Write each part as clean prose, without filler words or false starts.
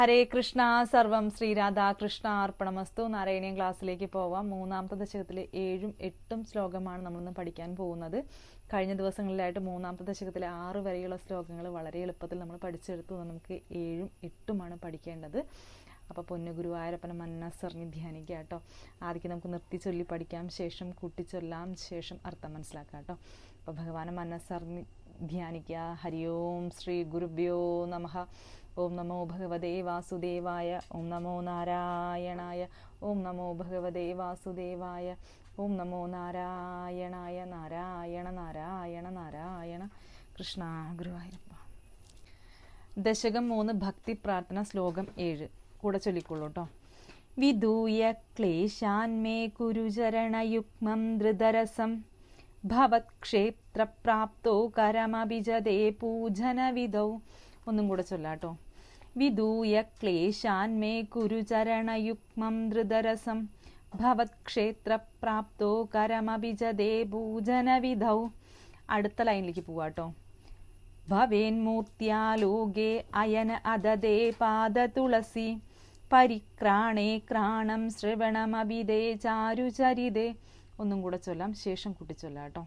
ഹരേ കൃഷ്ണ. സർവം ശ്രീരാധാകൃഷ്ണ അർപ്പണമസ്തു. നാരായണീയം ക്ലാസ്സിലേക്ക് പോവാം. മൂന്നാമത്തെ ദശകത്തിലെ 7ഉം 8ഉം ശ്ലോകമാണ് നമ്മളിന്ന് പഠിക്കാൻ പോകുന്നത്. കഴിഞ്ഞ ദിവസങ്ങളിലായിട്ട് മൂന്നാമത്തെ ദശകത്തിലെ 6 വരെയുള്ള ശ്ലോകങ്ങൾ വളരെ എളുപ്പത്തിൽ നമ്മൾ പഠിച്ചെടുത്തു. നമുക്ക് 7ഉം 8ഉമാണ് പഠിക്കേണ്ടത്. അപ്പോൾ പൊന്നു ഗുരുവായൂരപ്പനെ മനസ്സറിഞ്ഞ് ധ്യാനിക്കുക കേട്ടോ. ആദ്യം നമുക്ക് നിർത്തി ചൊല്ലി പഠിക്കാം, ശേഷം കൂട്ടിച്ചൊല്ലാം, ശേഷം അർത്ഥം മനസ്സിലാക്കാം കേട്ടോ. അപ്പോൾ ഭഗവാനെ മനസ്സറിഞ്ഞ് ധ്യാനിക്കുക. ഹരി ഓം ശ്രീ ഗുരുഭ്യോ നമഃ. ഓം നമോ ഭഗവതേ വാസുദേവായ. ഓം നമോ നാരായണായ. ഓം നമോ ഭഗവതേ വാസുദേവായ. ഓം നമോ നാരായണായ. നാരായണ നാരായണ നാരായണ. കൃഷ്ണ ഗുരുവായൂരപ്പ. ദശകം 3 ഭക്തി പ്രാർത്ഥന ശ്ലോകം 7 കൂടെ ചൊല്ലിക്കൊള്ളൂ കേട്ടോ. വിദൂയ ക്ലേശാൻ മേ കുരുചരണയുഗ്മം ധൃതരസം ഭവത്ക്ഷേത്രപ്രാപ്തോ കരമഭിജതേ പൂജനവിധൗ. ഒന്നും കൂടെ ചൊല്ലാട്ടോ. വിദൂയ ക്ലേശാൻ മേ കുരുചരണയുഗ്മം ധൃതരസം ഭവത്ക്ഷേത്രപ്രാപ്തോ കരമഭിജതേ പൂജനവിധൗ. അടുത്ത ലൈനിലേക്ക് പോവാട്ടോ. ഭവേന്മൂർത്യാലോകേ അയന അദദേ പാദതുളസി പരിക്രാണേ ക്രാണം ശ്രവണമഭിദേ ചാരുചരിതേ. ഒന്നും കൂടെ ചൊല്ലാം, ശേഷം കൂട്ടിച്ചൊല്ലാട്ടോ.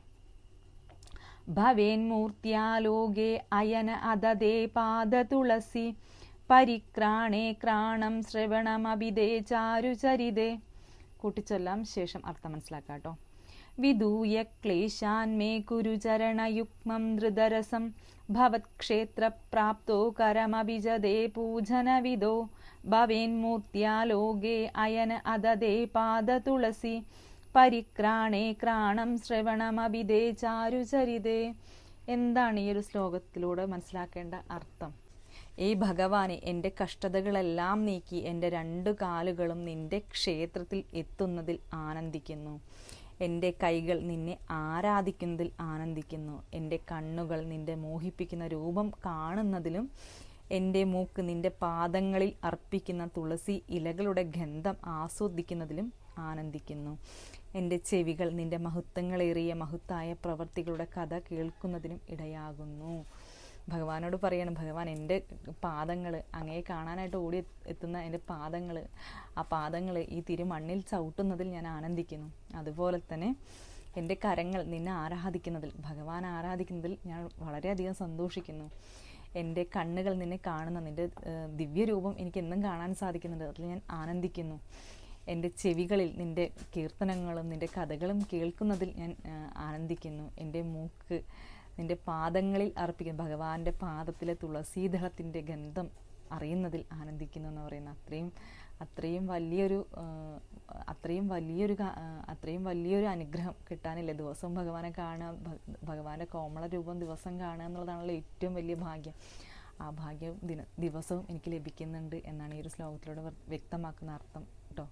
ഭവേന്മൂർത്യാലോകേ അയന അദദേ പാദതുളസി പരിക്രാണേ ക്രാണം ശ്രവണമഭിദേ ചാരുചരിതേ. കൂട്ടിച്ചൊല്ലാം, ശേഷം അർത്ഥം മനസ്സിലാക്കാട്ടോ. വിദൂയ ക്ലേശാൻ മേ കുരുചരണയുഗ്മം ധൃതരസം ഭവത്ക്ഷേത്രപ്രാപ്തോ കരമഭിജതേ പൂജനവിധോ ഭവേന്മൂർത്യാലോകേ അയന അദദേ പാദതുളസി പരിക്രാണേ ക്രാണം ശ്രവണമഭിദേ ചാരുചരിതേ. എന്താണ് ഈ ഒരു ശ്ലോകത്തിലൂടെ മനസ്സിലാക്കേണ്ട അർത്ഥം? ഈ ഭഗവാനെ, എൻ്റെ കഷ്ടതകളെല്ലാം നീക്കി എൻ്റെ 2 കാലുകളും നിന്റെ ക്ഷേത്രത്തിൽ എത്തുന്നതിൽ ആനന്ദിക്കുന്നു. എൻ്റെ കൈകൾ നിന്നെ ആരാധിക്കുന്നതിൽ ആനന്ദിക്കുന്നു. എൻ്റെ കണ്ണുകൾ നിന്റെ മോഹിപ്പിക്കുന്ന രൂപം കാണുന്നതിലും എൻ്റെ മൂക്ക് നിന്റെ പാദങ്ങളിൽ അർപ്പിക്കുന്ന തുളസി ഇലകളുടെ ഗന്ധം ആസ്വദിക്കുന്നതിലും ആനന്ദിക്കുന്നു. എൻ്റെ ചെവികൾ നിന്റെ മഹത്വങ്ങളേറിയ മഹത്തായ പ്രവൃത്തികളുടെ കഥ കേൾക്കുന്നതിനും ഇടയാകുന്നു. ഭഗവാനോട് പറയണം, ഭഗവാൻ എൻ്റെ പാദങ്ങൾ, അങ്ങയെ കാണാനായിട്ട് ഓടി എത്തുന്ന എൻ്റെ പാദങ്ങൾ, ആ പാദങ്ങൾ ഈ തിരുമണ്ണിൽ ചവിട്ടുന്നതിൽ ഞാൻ ആനന്ദിക്കുന്നു. അതുപോലെ തന്നെ എൻ്റെ കരങ്ങൾ നിന്നെ ആരാധിക്കുന്നതിൽ, ഭഗവാൻ ആരാധിക്കുന്നതിൽ ഞാൻ വളരെയധികം സന്തോഷിക്കുന്നു. എൻ്റെ കണ്ണുകൾ നിന്നെ കാണുന്ന നിൻ്റെ ദിവ്യരൂപം എനിക്ക് എന്നും കാണാൻ സാധിക്കുന്നുണ്ട്, അതിൽ ഞാൻ ആനന്ദിക്കുന്നു. എൻ്റെ ചെവികളിൽ നിൻ്റെ കീർത്തനങ്ങളും നിൻ്റെ കഥകളും കേൾക്കുന്നതിൽ ഞാൻ ആനന്ദിക്കുന്നു. എൻ്റെ മൂക്ക് നിൻ്റെ പാദങ്ങളിൽ അർപ്പിക്കുന്നു, ഭഗവാന്റെ പാദത്തിലെ തുളസീദളത്തിൻ്റെ ഗന്ധം അറിയുന്നതിൽ ആനന്ദിക്കുന്നു എന്ന് പറയുന്ന അത്രയും വലിയൊരു അനുഗ്രഹം കിട്ടാനില്ല. ദിവസവും ഭഗവാനെ കാണുക, ഭഗവാന്റെ കോമള രൂപം ദിവസം കാണുക എന്നുള്ളതാണല്ലോ ഏറ്റവും വലിയ ഭാഗ്യം. ആ ഭാഗ്യം ദിവസവും എനിക്ക് ലഭിക്കുന്നുണ്ട് എന്നാണ് ഈ ഒരു ശ്ലോകത്തിലൂടെ വ്യക്തമാക്കുന്ന അർത്ഥം കേട്ടോ.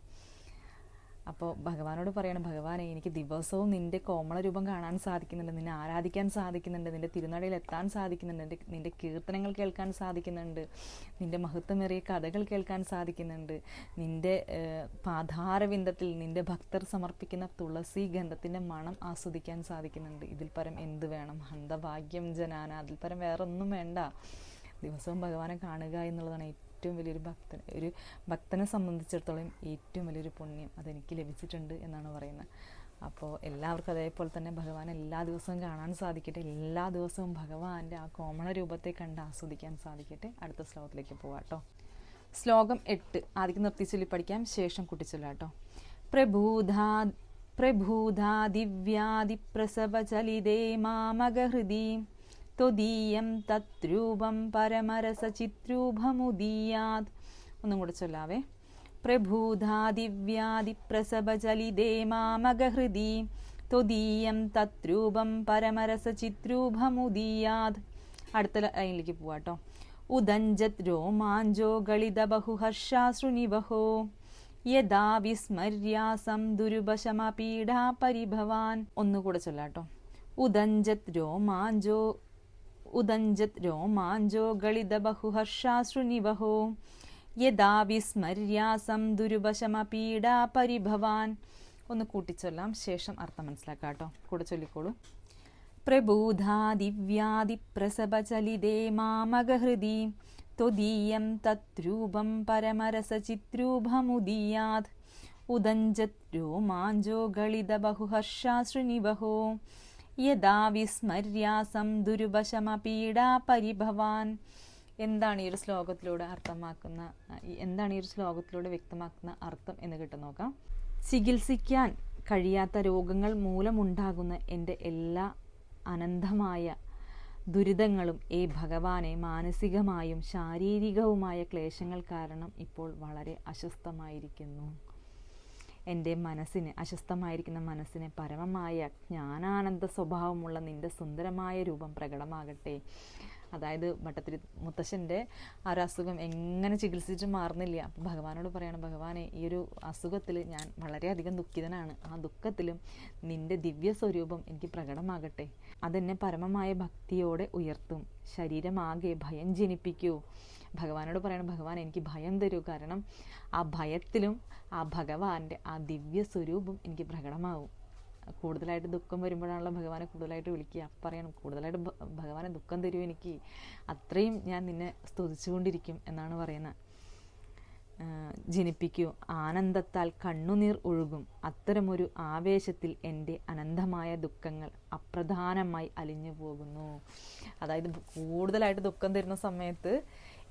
അപ്പോൾ ഭഗവാനോട് പറയണം, ഭഗവാനെ, എനിക്ക് ദിവസവും നിൻ്റെ കോമള രൂപം കാണാൻ സാധിക്കുന്നുണ്ട്, നിന്നെ ആരാധിക്കാൻ സാധിക്കുന്നുണ്ട്, നിൻ്റെ തിരുനടയിൽ എത്താൻ സാധിക്കുന്നുണ്ട്, നിൻ്റെ കീർത്തനങ്ങൾ കേൾക്കാൻ സാധിക്കുന്നുണ്ട്, നിൻ്റെ മഹത്വമേറിയ കഥകൾ കേൾക്കാൻ സാധിക്കുന്നുണ്ട്, നിൻ്റെ പാതാരവിന്ദത്തിൽ നിൻ്റെ ഭക്തർ സമർപ്പിക്കുന്ന തുളസി ഗന്ധത്തിൻ്റെ മണം ആസ്വദിക്കാൻ സാധിക്കുന്നുണ്ട്. ഇതിൽ പരം എന്ത് വേണം? ഹന്തഭാഗ്യം ജനാന. അതിൽ പരം വേറെ ഒന്നും വേണ്ട. ദിവസവും ഭഗവാനെ കാണുക എന്നുള്ളതാണ് ഏറ്റവും വലിയൊരു ഭക്തനെ സംബന്ധിച്ചിടത്തോളം ഏറ്റവും വലിയൊരു പുണ്യം. അതെനിക്ക് ലഭിച്ചിട്ടുണ്ട് എന്നാണ് പറയുന്നത്. അപ്പോൾ എല്ലാവർക്കും അതേപോലെ തന്നെ ഭഗവാൻ എല്ലാ ദിവസവും കാണാൻ സാധിക്കട്ടെ. എല്ലാ ദിവസവും ഭഗവാന്റെ ആ കോമള രൂപത്തെ കണ്ട് ആസ്വദിക്കാൻ സാധിക്കട്ടെ. അടുത്ത ശ്ലോകത്തിലേക്ക് പോവാട്ടോ. ശ്ലോകം 8 ആദ്യം നിർത്തി ചൊല്ലി പഠിക്കാം, ശേഷം കൂട്ടിച്ചൊല്ലാട്ടോ. പ്രഭൂധാ ദിവ്യാദിപ്രസവചലിതേ മാമഗഹൃദി ത്വദീയം തത്രൂപം പരമരസചിത്രൂപമുദീയാത്. ഒന്നും കൂടെ ചൊല്ലാവേ. പ്രഭൂധാ ദിവ്യാദിപ്രസവചലിതേ മാമഗഹൃദി ത്വദീയം തത്രൂപം പരമരസചിത്രൂപമുദീയാത്. അടുത്ത ലൈനിലേക്ക് പോവാട്ടോ. ഉദഞ്ജത് രോമാഞ്ചോ ഗളിത ബഹുഹർഷാശ്രുനിവഹോ യദാ വിസ്മര്യാസം ദുരുപശമപീഡാ പരിഭവാൻ. ഒന്നുകൂടെ ചൊല്ലാട്ടോ. ഉദഞ്ജത് രോമാഞ്ചോ ഗളിത ബഹുഹർഷാശ്രുനിവഹോ യദാ വിസ്മര്യാസം ദുരുപശമപീഡാ പരിഭവാൻ. ഒന്ന് കൂട്ടിച്ചൊല്ലാം, ശേഷം അർത്ഥം മനസ്സിലാക്കാട്ടോ. കൂടെ ചൊല്ലിക്കോളൂ. പ്രബൂധാ ദിവ്യാദിപ്രസവചലിതേ മാമഗഹൃദി ത്വദീയം തത്രൂപം പരമരസചിത്രൂപമുദീയാത് ഉദഞ്ചത് രോമാഞ്ചോ ഗളിത ബഹുഹർഷാശ്രുനിവഹോ യഥാ വിസ്മര്യാസം ദുരുപശമപീഡാ പരിഭവാൻ. എന്താണ് ഈ ഒരു ശ്ലോകത്തിലൂടെ വ്യക്തമാക്കുന്ന അർത്ഥം എന്ന് കിട്ടും നോക്കാം. ചികിത്സിക്കാൻ കഴിയാത്ത രോഗങ്ങൾ മൂലമുണ്ടാകുന്ന എൻ്റെ എല്ലാ അനന്തമായ ദുരിതങ്ങളും ഭഗവാനെ മാനസികമായും ശാരീരികവുമായ ക്ലേശങ്ങൾ കാരണം ഇപ്പോൾ വളരെ അസ്വസ്ഥമായിരിക്കുന്നു. എൻ്റെ അസ്വസ്ഥമായിരിക്കുന്ന മനസ്സിന് പരമമായ ജ്ഞാനാനന്ദ സ്വഭാവമുള്ള നിൻ്റെ സുന്ദരമായ രൂപം പ്രകടമാകട്ടെ. അതായത് ഭട്ടത്തിരി മുത്തശ്ശൻ്റെ ആ ഒരു അസുഖം എങ്ങനെ ചികിത്സിച്ച് മാറുന്നില്ല. അപ്പം ഭഗവാനോട് പറയണം, ഭഗവാനെ, ഈ ഒരു അസുഖത്തിൽ ഞാൻ വളരെയധികം ദുഃഖിതനാണ്. ആ ദുഃഖത്തിലും നിൻ്റെ ദിവ്യ സ്വരൂപം എനിക്ക് പ്രകടമാകട്ടെ. അതെന്നെ പരമമായ ഭക്തിയോടെ ഉയർത്തും. ശരീരമാകെ ഭയം ജനിപ്പിക്കൂ. ഭഗവാനോട് പറയണം, ഭഗവാൻ എനിക്ക് ഭയം തരൂ. കാരണം ആ ഭയത്തിലും ആ ഭഗവാന്റെ ആ ദിവ്യ സ്വരൂപം എനിക്ക് പ്രകടമാവും. കൂടുതലായിട്ട് ദുഃഖം വരുമ്പോഴാണല്ലോ ഭഗവാനെ കൂടുതലായിട്ട് വിളിക്കുക. പറയണം, കൂടുതലായിട്ട് ഭഗവാനെ ദുഃഖം തരൂ എനിക്ക്, അത്രയും ഞാൻ നിന്നെ സ്തുതിച്ചുകൊണ്ടിരിക്കും എന്നാണ് പറയുന്നത്. ജനിപ്പിക്കൂ. ആനന്ദത്താൽ കണ്ണുനീർ ഒഴുകും. അത്തരമൊരു ആവേശത്തിൽ എൻ്റെ അനന്തമായ ദുഃഖങ്ങൾ അപ്രധാനമായി അലിഞ്ഞു പോകുന്നു. അതായത് കൂടുതലായിട്ട് ദുഃഖം തരുന്ന സമയത്ത്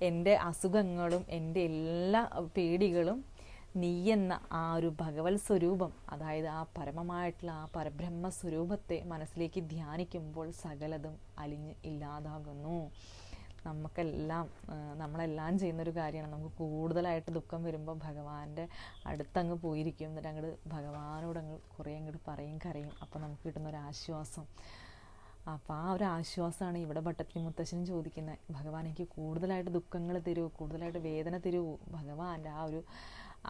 എൻ്റെ അസുഖങ്ങളും എൻ്റെ എല്ലാ പേടികളും നീ എന്ന ആ ഒരു ഭഗവത് സ്വരൂപം, അതായത് ആ പരമമായിട്ടുള്ള ആ പരബ്രഹ്മ സ്വരൂപത്തെ മനസ്സിലേക്ക് ധ്യാനിക്കുമ്പോൾ സകലതും അലിഞ്ഞ് ഇല്ലാതാകുന്നു. നമ്മളെല്ലാം ചെയ്യുന്നൊരു കാര്യമാണ്. നമുക്ക് കൂടുതലായിട്ട് ദുഃഖം വരുമ്പോൾ ഭഗവാന്റെ അടുത്തങ്ങ് പോയിരിക്കും. എന്നിട്ട് അങ്ങോട്ട് ഭഗവാനോട് കുറേ പറയും, കരയും. അപ്പോൾ നമുക്ക് കിട്ടുന്നൊരാശ്വാസം. അപ്പോൾ ആ ഒരു ആശ്വാസമാണ് ഇവിടെ ഭട്ടത്തിരി മുത്തശ്ശനും ചോദിക്കുന്നത്. ഭഗവാൻ, എനിക്ക് കൂടുതലായിട്ട് ദുഃഖങ്ങൾ തരൂ, കൂടുതലായിട്ട് വേദന തരൂ. ഭഗവാന്റെ ആ ഒരു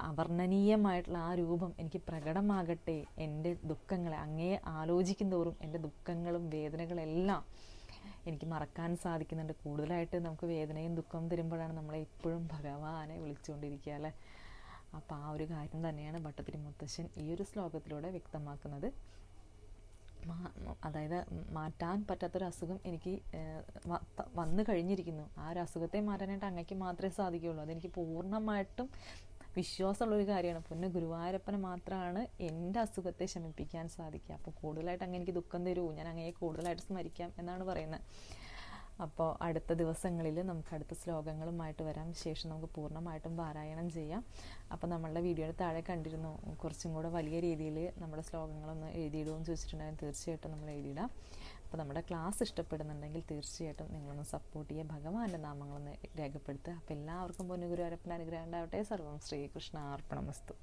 അവർണ്ണനീയമായിട്ടുള്ള ആ രൂപം എനിക്ക് പ്രകടമാകട്ടെ. എൻ്റെ ദുഃഖങ്ങളെ അങ്ങേ ആലോചിക്കും തോറും എൻ്റെ ദുഃഖങ്ങളും വേദനകളെല്ലാം എനിക്ക് മറക്കാൻ സാധിക്കുന്നുണ്ട്. കൂടുതലായിട്ട് നമുക്ക് വേദനയും ദുഃഖവും തരുമ്പോഴാണ് നമ്മളെ എപ്പോഴും ഭഗവാനെ വിളിച്ചുകൊണ്ടിരിക്കുക അല്ലേ. അപ്പോൾ ആ ഒരു കാര്യം തന്നെയാണ് ഭട്ടത്തിരി മുത്തശ്ശൻ ഈ ഒരു ശ്ലോകത്തിലൂടെ വ്യക്തമാക്കുന്നത്. അതായത് മാറ്റാൻ പറ്റാത്തൊരു അസുഖം എനിക്ക് വന്നു കഴിഞ്ഞിരിക്കുന്നു. ആ ഒരു അസുഖത്തെ മാറ്റാനായിട്ട് അങ്ങയ്ക്ക് മാത്രമേ സാധിക്കുകയുള്ളൂ. അതെനിക്ക് പൂർണ്ണമായിട്ടും വിശ്വാസമുള്ളൊരു കാര്യമാണ്. പൊന്നു ഗുരുവായൂരപ്പന് മാത്രമാണ് എൻ്റെ അസുഖത്തെ ശമിപ്പിക്കാൻ സാധിക്കുക. അപ്പോൾ കൂടുതലായിട്ട് അങ്ങ് എനിക്ക് ദുഃഖം തരൂ, ഞാൻ അങ്ങയെ കൂടുതലായിട്ട് സ്മരിക്കാം എന്നാണ് പറയുന്നത്. അപ്പോൾ അടുത്ത ദിവസങ്ങളിൽ നമുക്ക് അടുത്ത ശ്ലോകങ്ങളുമായിട്ട് വരാം. ശേഷം നമുക്ക് പൂർണ്ണമായിട്ടും പാരായണം ചെയ്യാം. അപ്പോൾ നമ്മളുടെ വീഡിയോയുടെ താഴെ കണ്ടിരുന്നു കുറച്ചും കൂടെ വലിയ രീതിയിൽ നമ്മുടെ ശ്ലോകങ്ങളൊന്ന് എഴുതിയിടുമെന്ന് ചോദിച്ചിട്ടുണ്ടായിരുന്നു. തീർച്ചയായിട്ടും നമ്മൾ എഴുതിയിടാം. അപ്പോൾ നമ്മുടെ ക്ലാസ് ഇഷ്ടപ്പെടുന്നുണ്ടെങ്കിൽ തീർച്ചയായിട്ടും നിങ്ങളൊന്ന് സപ്പോർട്ട് ചെയ്യുക. ഭഗവാന്റെ നാമങ്ങളൊന്ന് രേഖപ്പെടുത്തുക. അപ്പോൾ എല്ലാവർക്കും പൊന്നു ഗുരുവായൂരപ്പൻ്റെ അനുഗ്രഹം ഉണ്ടാവട്ടെ. സർവം ശ്രീകൃഷ്ണ അർപ്പണമസ്തു.